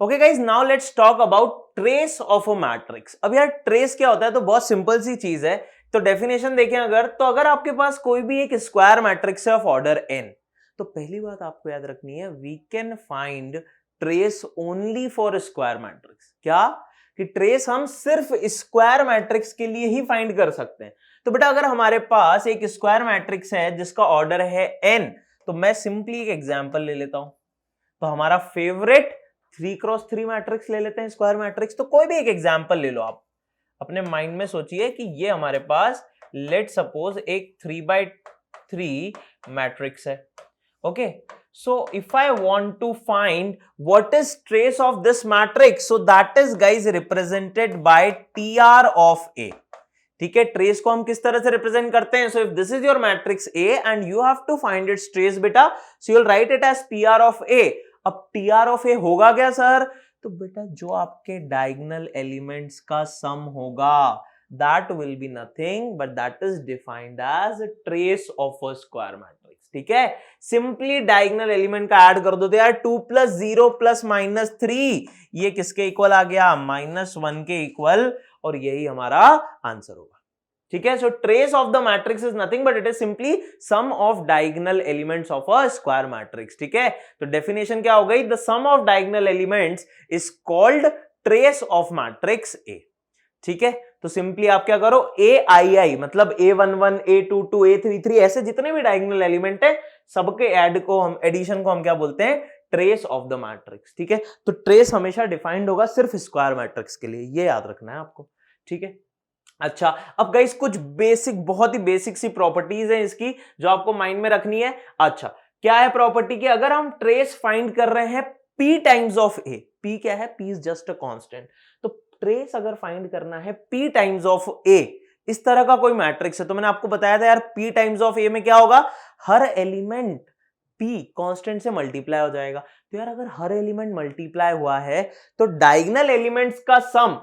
Okay guys, now let's talk about trace of a matrix. अब यार trace क्या होता है, तो बहुत सिंपल सी चीज है। तो डेफिनेशन देखें अगर, तो अगर आपके पास कोई भी एक स्क्वायर मैट्रिक्स है ऑफ ऑर्डर n, तो पहली बात आपको याद रखनी है, we can find trace only for square matrix. क्या कि ट्रेस हम सिर्फ स्क्वायर मैट्रिक्स के लिए ही फाइंड कर सकते हैं। तो बेटा अगर हमारे पास एक स्क्वायर मैट्रिक्स है जिसका ऑर्डर है n, तो मैं सिंपली एक एग्जांपल ले लेता हूं। तो हमारा फेवरेट 3x3 मैट्रिक्स ले लेते हैं, स्क्वायर मैट्रिक्स। तो कोई भी एक एग्जांपल ले लो, आप अपने माइंड में सोचिए कि ये हमारे पास लेट सपोज एक 3x3 मैट्रिक्स है। Okay, so if I want to find what is trace of this matrix, so that is guys represented by TR of A. ठीक है, ट्रेस को हम किस तरह से रिप्रेजेंट करते हैं? So if this is your matrix A and you have to find its trace बेटा, so you will write it as PR of A. अब TR of A होगा क्या सर? तो बेटा जो आपके डायगोनल एलिमेंट्स का सम होगा, that will be nothing but that is defined as a trace of a square matrix. ठीक है, सिंपली डायगोनल एलिमेंट का ऐड कर दो तो यार 2 + 0 + -3 ये किसके इक्वल आ गया? -1 के इक्वल, और यही हमारा आंसर होगा। ठीक है, so trace of the matrix is nothing but it is simply sum of diagonal elements of a square matrix. ठीक है, तो डेफिनेशन क्या हो गई? The sum of diagonal elements is called trace of matrix A. ठीक है, तो simply आप क्या करो, AI मतलब A11 A22 A33 ऐसे जितने भी डायगोनल एलिमेंट है सबके एडिशन को हम क्या बोलते हैं? Trace of the matrix. ठीक है, तो ट्रेस हमेशा डिफाइंड होगा सिर्फ स्क्वायर मैट्रिक्स के लिए, ये याद रखना है आपको। ठीक है, अच्छा अब गाइस कुछ बेसिक, बहुत ही बेसिक सी प्रॉपर्टीज है इसकी जो आपको माइंड में रखनी है। अच्छा, क्या है प्रॉपर्टी की? अगर हम ट्रेस फाइंड कर रहे हैं P times of A, P क्या है? P is just a constant. तो ट्रेस अगर फाइंड करना है P टाइम्स ऑफ A, इस तरह का कोई मैट्रिक्स है, तो मैंने आपको बताया था यार P टाइम्स ऑफ A में क्या होगा? हर एलिमेंट P कांस्टेंट से मल्टीप्लाई हो जाएगा। तो यार अगर हर एलिमेंट मल्टीप्लाई हुआ है तो डायगोनल एलिमेंट्स का सम,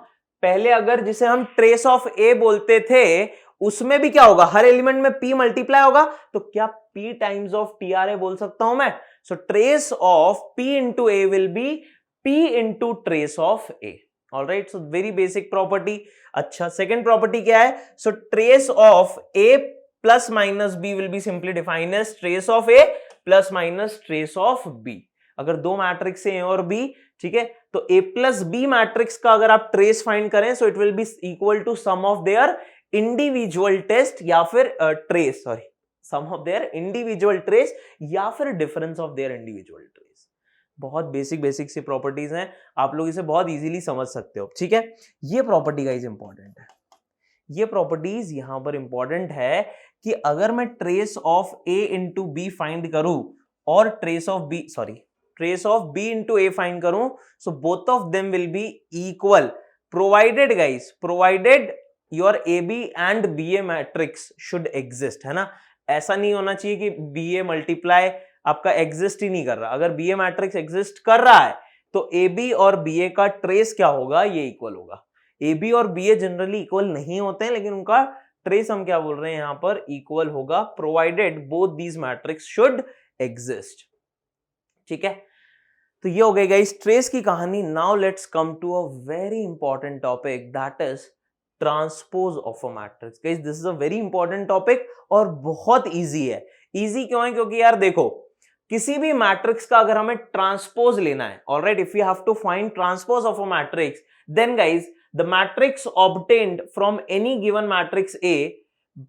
पहले अगर जिसे हम ट्रेस ऑफ A बोलते थे उसमें भी क्या होगा? हर एलिमेंट में P मल्टीप्लाई होगा, तो क्या P टाइम्स ऑफ TRA बोल सकता हूं मैं? So trace of P into A will be P into trace of A। Alright, so very basic property. अच्छा, सेकेंड प्रॉपर्टी क्या है? So trace of A plus minus B will be simply defined as trace of A plus minus trace of B। अगर दो matrix है A और B, ठीक है, तो A प्लस B मैट्रिक्स का अगर आप ट्रेस फाइंड करें so it will be equal to sum of their individual test या फिर trace, sorry, sum of their individual trace या फिर difference of their individual trace. बहुत बेसिक सी प्रॉपर्टीज हैं, आप लोग इसे बहुत इजीली समझ सकते हो। ठीक है, ये प्रॉपर्टी गाइस इंपॉर्टेंट है, ये प्रॉपर्टीज यहां पर इंपॉर्टेंट है कि अगर मैं trace of A into B find करूं और trace of B into A find करूं, so both of them will be equal, provided guys, provided your AB and BA matrix should exist, है ना। ऐसा नहीं होना चाहिए कि BA मल्टीप्लाई आपका एग्जिस्ट ही नहीं कर रहा। अगर BA मैट्रिक्स एग्जिस्ट कर रहा है तो AB और BA का ट्रेस क्या होगा? ये इक्वल होगा। AB और BA जनरली इक्वल नहीं होते हैं, लेकिन उनका ट्रेस हम क्या बोल रहे हैं यहां पर? इक्वल होगा, provided both these matrix should exist. ठीक है, तो ये हो गई गाइस ट्रेस की कहानी। Now let's come to a very important topic, that is transpose of a matrix. Guys this is a very important topic और बहुत इजी है। इजी क्यों है? क्योंकि यार देखो, किसी भी मैट्रिक्स का अगर हमें ट्रांसपोज लेना है, alright, if you have to find transpose of a matrix, then guys the matrix obtained from any given matrix A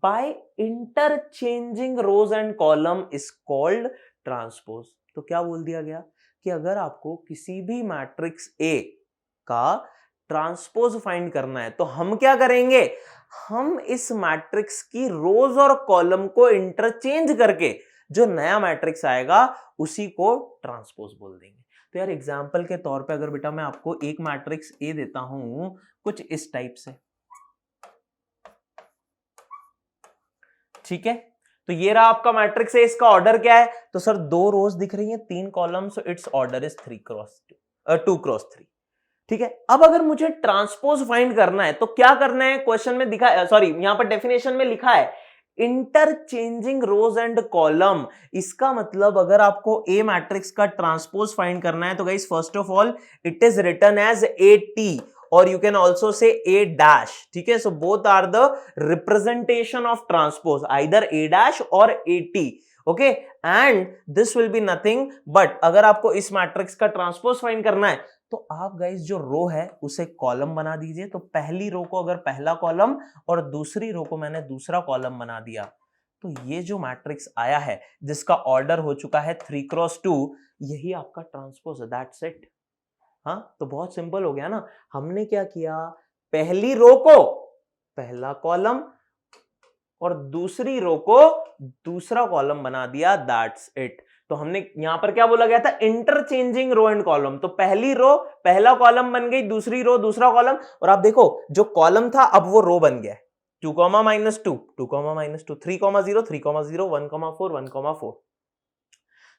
by interchanging rows and column is called transpose। तो क्या बोल दिया गया कि अगर आपको किसी भी मैट्रिक्स A का ट्रांसपोज फाइंड करना है तो हम क्या करेंगे? हम इस मैट्रिक्स की रोज और कॉलम को इंटरचेंज करके जो नया मैट्रिक्स आएगा उसी को ट्रांसपोज बोल देंगे। तो यार एग्जाम्पल के तौर पे अगर बेटा मैं आपको एक मैट्रिक्स A देता हूं कुछ इस टाइप से, ठीक है, तो ये रहा आपका मैट्रिक्स है, इसका ऑर्डर क्या है? तो सर 2 रोज दिख रही हैं, 3 column, so it's order is 2x3। ठीक है, अब अगर मुझे ट्रांसपोज फाइंड करना है तो क्या करना है? क्वेश्चन में दिखा, सॉरी यहां पर डेफिनेशन में लिखा है इंटरचेंजिंग रोज एंड कॉलम। इसका मतलब अगर आपको ए मैट्रिक्स का ट्रांसपोज फाइंड करना है तो guys first of all it is written as A T और you can also say A dash, ठीक है। So both are the representation of transpose, either A dash और A T, okay. And this will be nothing but, अगर आपको इस matrix का transpose find करना है तो आप गाइस जो रो है उसे कॉलम बना दीजिए। तो पहली रो को अगर पहला कॉलम और दूसरी रो को मैंने दूसरा कॉलम बना दिया तो ये जो मैट्रिक्स आया है जिसका ऑर्डर हो चुका है 3x2, यही आपका ट्रांसपोज है, दैट्स इट। हाँ, तो बहुत सिंपल हो गया ना। हमने क्या किया, पहली रो को पहला कॉलम और दूसरी रो को दूसरा कॉलम बना दिया, दैट्स इट। तो हमने यहां पर क्या बोला गया था, इंटरचेंजिंग रो एंड कॉलम। तो पहली रो पहला कॉलम बन गई, दूसरी रो दूसरा कॉलम, और आप देखो जो कॉलम था अब वो रो बन गया, 2, -2, 2, -2, 3, 0, 3, 0, 1, 4, 1, 4।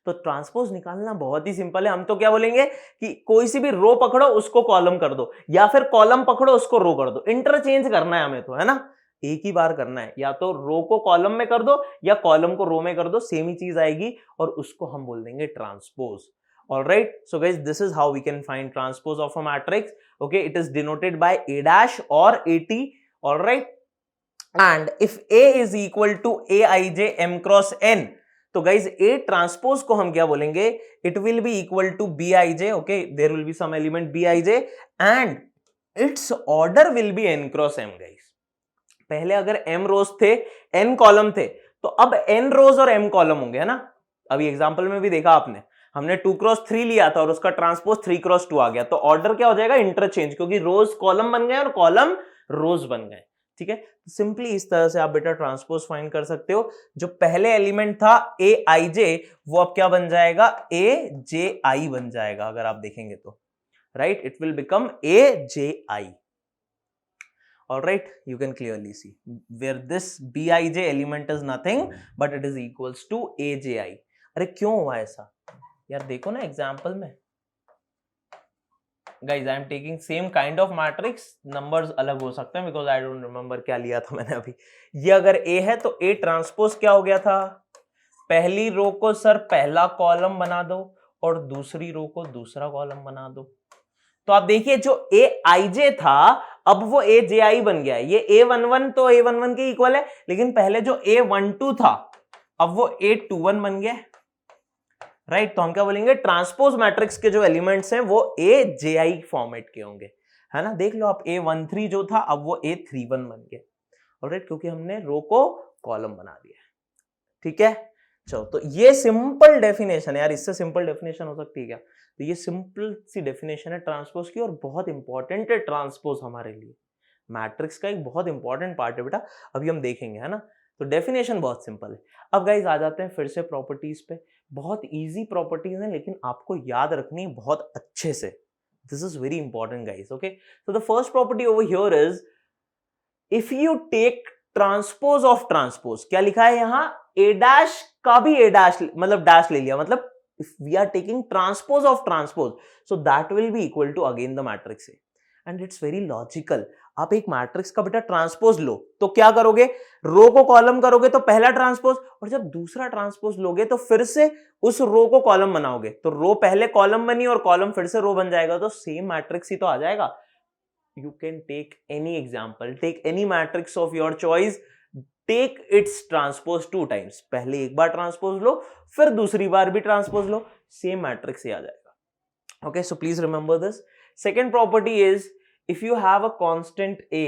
तो ट्रांसपोज निकालना बहुत ही सिंपल है। हम तो क्या बोलेंगे कि कोई सी भी रो पकड़ो उसको कॉलम कर दो, या फिर कॉलम पकड़ो उसको रो कर दो। इंटरचेंज करना है हमें तो, है ना, एक ही बार करना है। या तो रो को कॉलम में कर दो या कॉलम को रो में कर दो, सेम ही चीज आएगी और उसको हम बोल देंगे transpose. Alright, so guys, this is how we can find transpose of a matrix. Okay, it is denoted by A dash or AT. Alright, and if A is equal to Aij m cross n, तो guys A transpose को हम क्या बोलेंगे, it will be equal to Bij, okay, there will be some element Bij and its order will be n cross m। Guys पहले अगर m रोज थे n column थे, तो अब n रोज और m कॉलम होंगे, है ना। अभी एग्जांपल में भी देखा आपने, हमने 2x3 लिया था और उसका ट्रांसपोज 3x2 आ गया, तो ऑर्डर क्या हो जाएगा, इंटरचेंज, क्योंकि रोज कॉलम बन गए और कॉलम रोज बन गए, ठीक है। सिंपली इस तरह से आप बेटा ट्रांसपोज फाइंड कर सकते हो। जो पहले एलिमेंट था Aij वो अब क्या बन जाएगा, Aj बन जाएगा। अगर आप देखेंगे तो right, it will become Aj। Alright, you can clearly see where this Bij element is nothing but it is equals to Aj। अरे क्यों हुआ ऐसा यार, देखो ना एग्जाम्पल में। Guys, I am taking same kind of matrix, numbers अलग हो सकते हैं because I don't remember क्या लिया था मैंने अभी। ये अगर A है तो A ट्रांसपोज क्या हो गया था, पहली रो को सर पहला कॉलम बना दो और दूसरी रो को दूसरा कॉलम बना दो। तो आप देखिए जो Aij था अब वो Aj बन गया है। ये A11 तो A11 के इक्वल है, लेकिन पहले जो A12 था अब वो A21 बन गया, राइट। तो हम क्या बोलेंगे, ट्रांसपोज मैट्रिक्स के जो एलिमेंट्स हैं वो Aj फॉर्मेट के होंगे, है ना। देख लो आप A13 जो था अब वो A31 बन गया, ऑलराइट, क्योंकि हमने रो को कॉलम बना दिया, ठीक है। चलो, तो ये सिंपल डेफिनेशन है यार, इससे सिंपल डेफिनेशन हो सकती है क्या। तो ये सिंपल सी डेफिनेशन है ट्रांसपोज की और बहुत इंपॉर्टेंट है ट्रांसपोज हमारे लिए, मैट्रिक्स का एक बहुत इंपॉर्टेंट पार्ट है बेटा, अभी हम देखेंगे, है ना। तो डेफिनेशन बहुत सिंपल है। अब गाइज आ जाते हैं फिर से प्रॉपर्टीज पे। बहुत इजी प्रॉपर्टीज हैं लेकिन आपको याद रखनी बहुत अच्छे से, this is very important guys, okay. तो the first property over here is if you take transpose of transpose, क्या लिखा है यहां, ए डैश का भी ए डैश मतलब डैश ले लिया, मतलब if we are taking transpose of transpose, so that will be equal to again the matrix A, and it's very logical। आप एक मैट्रिक्स का बेटा ट्रांसपोज लो तो क्या करोगे, रो को कॉलम करोगे तो पहला ट्रांसपोज, और जब दूसरा ट्रांसपोज लोगे तो फिर से उस रो को कॉलम बनाओगे, तो रो पहले कॉलम बनी और कॉलम फिर से रो बन जाएगा, तो सेम मैट्रिक्स ही तो आ जाएगा। You can take any example, take any matrix of your choice, take its transpose 2 times, पहले एक बार ट्रांसपोज लो फिर दूसरी बार भी ट्रांसपोज लो, सेम मैट्रिक्स ही आ जाएगा, okay. So please remember this. Second property is if you have a constant A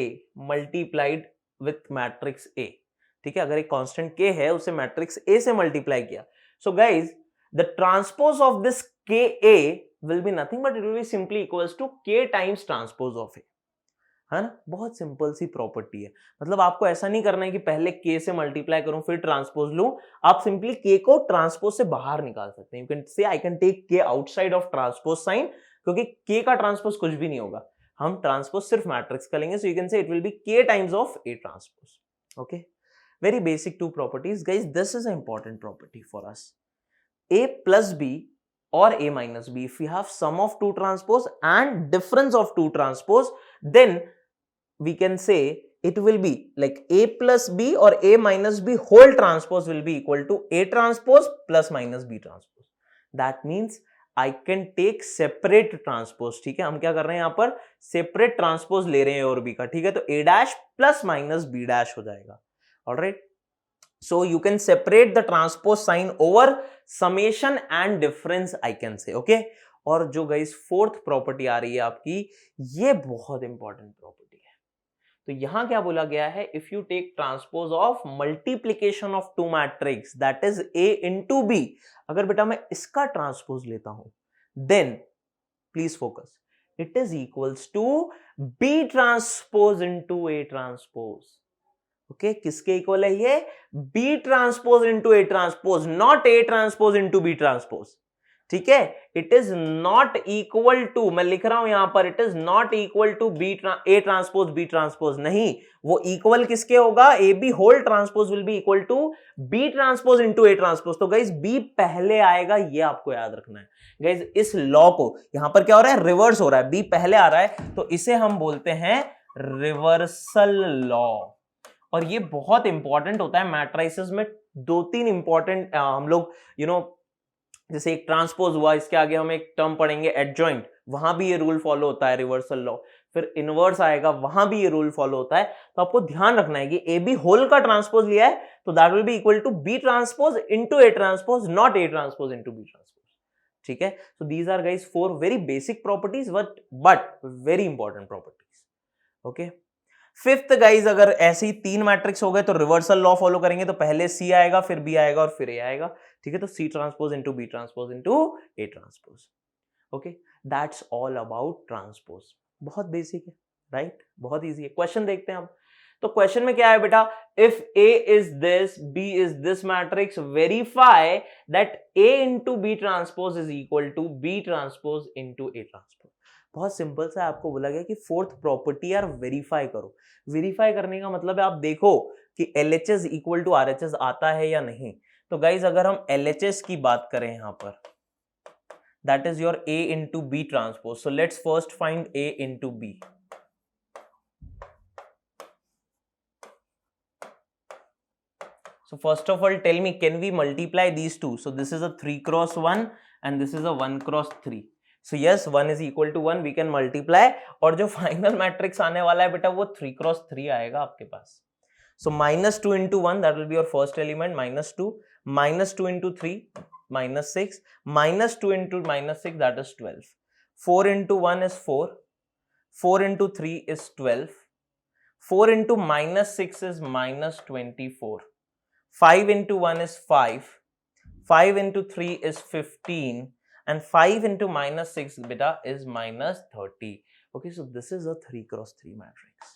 multiplied with matrix A, ठीक है, अगर एक कांस्टेंट K है उसे मैट्रिक्स A से मल्टीप्लाई किया, so guys the transpose of this KA will be nothing but it will be simply equals to K times transpose of A, है ना। बहुत सिंपल सी प्रॉपर्टी है, मतलब आपको ऐसा नहीं करना है कि पहले K से मल्टीप्लाई करूं फिर ट्रांसपोज लूं, आप सिंपली K को ट्रांसपोज से बाहर निकाल सकते हैं। You can say I can take K outside of transpose sign, क्योंकि K का ट्रांसपोज कुछ भी नहीं होगा, हम ट्रांसपोज सिर्फ मैट्रिक्स का लेंगे, सो यू कैन से it will B K times of A transpose, okay. Very basic 2 properties guys, this is an important property for us। A plus B or A minus B, if we have sum of 2 transpose and difference of 2 transpose, then we can say it will be like A plus B or A minus B whole transpose will be equal to A transpose plus minus B transpose. That means I can take separate transpose. ठीक है, हम क्या कर रहे हैं यहां पर separate transpose ले रहे हैं और B का. ठीक है, तो A dash plus minus B dash हो जाएगा. Alright, so you can separate the transpose sign over summation and difference I can say. Okay, और जो गाइस फोर्थ प्रॉपर्टी आ रही है आपकी, ये बहुत इंपॉर्टेंट प्रॉपर्टी. तो यहां क्या बोला गया है, if you take transpose of multiplication of two matrix that is A into B, अगर बेटा मैं इसका ट्रांसपोज लेता हूं, then please focus, it is equals to B transpose into A transpose. Okay, किसके इक्वल है ये? B transpose into A transpose, not A transpose into B transpose. ठीक है, it is not equal to, मैं लिख रहा हूं यहां पर, it is not equal to A transpose B transpose. नहीं, वो इक्वल किसके होगा? A B whole transpose will be equal to B transpose into A transpose. तो गाइस बी पहले आएगा, ये आपको याद रखना है. गाइस इस लॉ को यहां पर क्या हो रहा है? रिवर्स हो रहा है. बी पहले आ रहा है, तो इसे हम बोलते हैं रिवर्सल लॉ. और ये बहुत इंपॉर्टेंट होता है मैट्रिसेस में. दो तीन इंपॉर्टेंट हम लोग जैसे एक ट्रांसपोज हुआ, इसके आगे हम एक टर्म पढ़ेंगे एडजॉइंट, वहां भी ये रूल फॉलो होता है, रिवर्सल लॉ. फिर इनवर्स आएगा, वहां भी ये रूल फॉलो होता है. तो आपको ध्यान रखना है कि ए बी होल का ट्रांसपोज लिया है, तो that will be equal to B transpose into A transpose, not A transpose into B transpose. ठीक है, so these are guys four very basic properties but very important properties. Okay, fifth guys, अगर ऐसे ही तीन matrix हो गए तो reversal law follow करेंगे. तो पहले सी आएगा, फिर बी आएगा और फिर ए आएगा. ठीक है, तो C transpose into B transpose into A transpose. Okay, that's all about transpose. बहुत बेसिक है, राइट? बहुत इजी है. क्वेश्चन देखते हैं अब. तो क्वेश्चन में क्या है बेटा? If A is this, B is this matrix, verify that A into B transpose is equal to B transpose into A transpose. बहुत सिंपल सा आपको बोला गया कि फोर्थ प्रॉपर्टी यार वेरीफाई करो. वेरीफाई करने का मतलब है आप देखो कि LHS इक्वल टू RHS आता है या नहीं. तो गाइज अगर हम LHS की बात करें यहां पर, that is your A into B transpose. So let's first find A into B. So first of all, tell me, can we multiply these two? So this is a 3 cross 1 and this is a 1 cross 3. So yes, 1 is equal to 1, we can multiply. और जो final matrix आने वाला है बेटा, वो 3 cross 3 आएगा आपके पास. So minus 2 into 1, that will be your first element, minus 2. Minus 2 into 3, minus 6. Minus 2 into minus 6, that is 12. 4 into 1 is 4. 4 into 3 is 12. 4 into minus 6 is minus 24. 5 into 1 is 5. 5 into 3 is 15. And 5 into minus 6 beta is minus 30. Okay, so this is a 3 cross 3 matrix.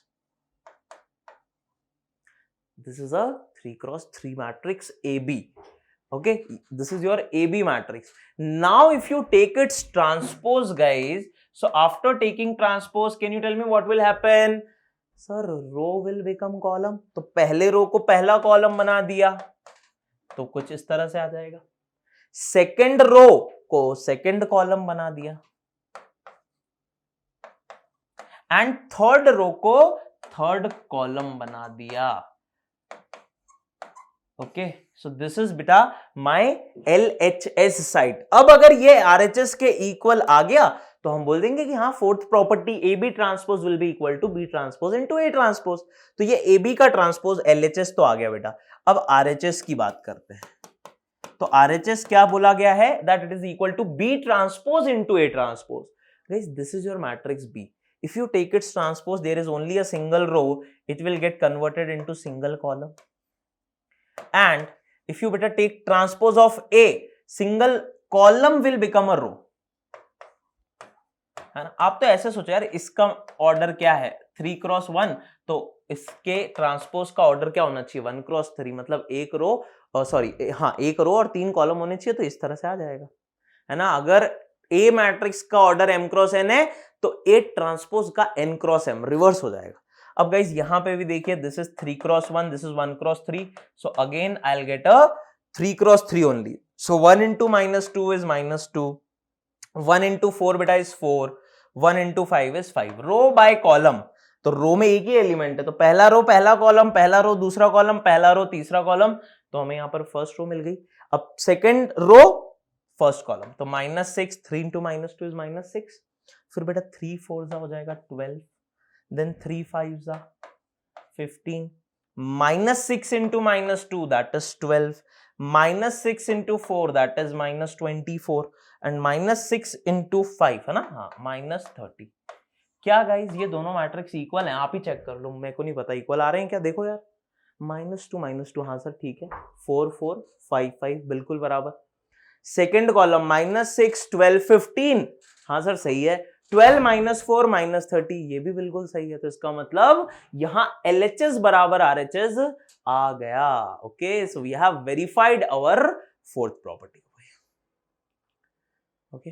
This is a 3 cross 3 matrix AB. Okay, this is your AB matrix. Now if you take its transpose, guys, so after taking transpose, can you tell me what will happen? Sir row will become column. तो पहले रो को पहला column बना दिया, तो कुछ इस तरह से आ जाएगा. सेकंड रो को सेकंड कॉलम बना दिया, एंड थर्ड रो को थर्ड कॉलम बना दिया. ओके, सो दिस इज बेटा माय LHS साइड. अब अगर ये RHS के इक्वल आ गया तो हम बोल देंगे कि हाँ, fourth property A B transpose will be equal to B transpose into A transpose. तो ये ए बी का ट्रांसपोज LHS तो आ गया बेटा. अब RHS की बात करते हैं. तो RHS क्या बोला गया है? That it is equal to B transpose into A transpose. Guys this is your matrix B. If you take its transpose, there is only a single row, it will get converted into single column. And if you बेटा take transpose of A, single column will become a row. है ना? आप तो ऐसे सोचो यार, इसका order क्या है? 3 क्रॉस 1, तो इसके ट्रांसपोज का ऑर्डर क्या होना चाहिए? 1 क्रॉस 3, मतलब एक रो, सॉरी हाँ, एक रो और 3 कॉलम होने चाहिए. तो इस तरह से आ जाएगा, है ना? अगर A मैट्रिक्स का ऑर्डर m क्रॉस n है, तो A ट्रांसपोज का n क्रॉस m रिवर्स हो जाएगा. अब गाइस यहां पे भी देखिए, this is 3 cross 1, this is 1 cross 3. So again I will get a 3 cross 3 only. So 1 into minus 2 is minus 2. 1 into 4 beta is 4. 1 into 5 is 5. Row by column. तो रो में एक ही एलिमेंट है, तो पहला रो पहला कॉलम, पहला रो दूसरा कॉलम, पहला रो तीसरा कॉलम, तो हमें यहां पर फर्स्ट रो मिल गई। अब सेकंड रो फर्स्ट कॉलम, तो -6, 3 इंटू -2 इज -6। फिर बेटा 3 4 हो जाएगा 12, then 3 5 15, -6 into -2 that is 12, -6 into 4 that is -24, and -6 into 5 है ना, हाँ -30। क्या गाइज ये दोनों मैट्रिक्स इक्वल हैं? आप ही चेक कर लो, मेरे को नहीं पता इक्वल आ रहे हैं क्या, देखो यार। -2 हाँ सर ठीक है, 4 4 5 5 बिल्कुल बराबर। सेकंड कॉलम -6 12 15, हाँ सर सही है। 12 -4 -30 ये भी बिल्कुल सही है। तो इसका मतलब यहां LHS बराबर RHS आ गया। Okay, so we have verified our fourth property. Okay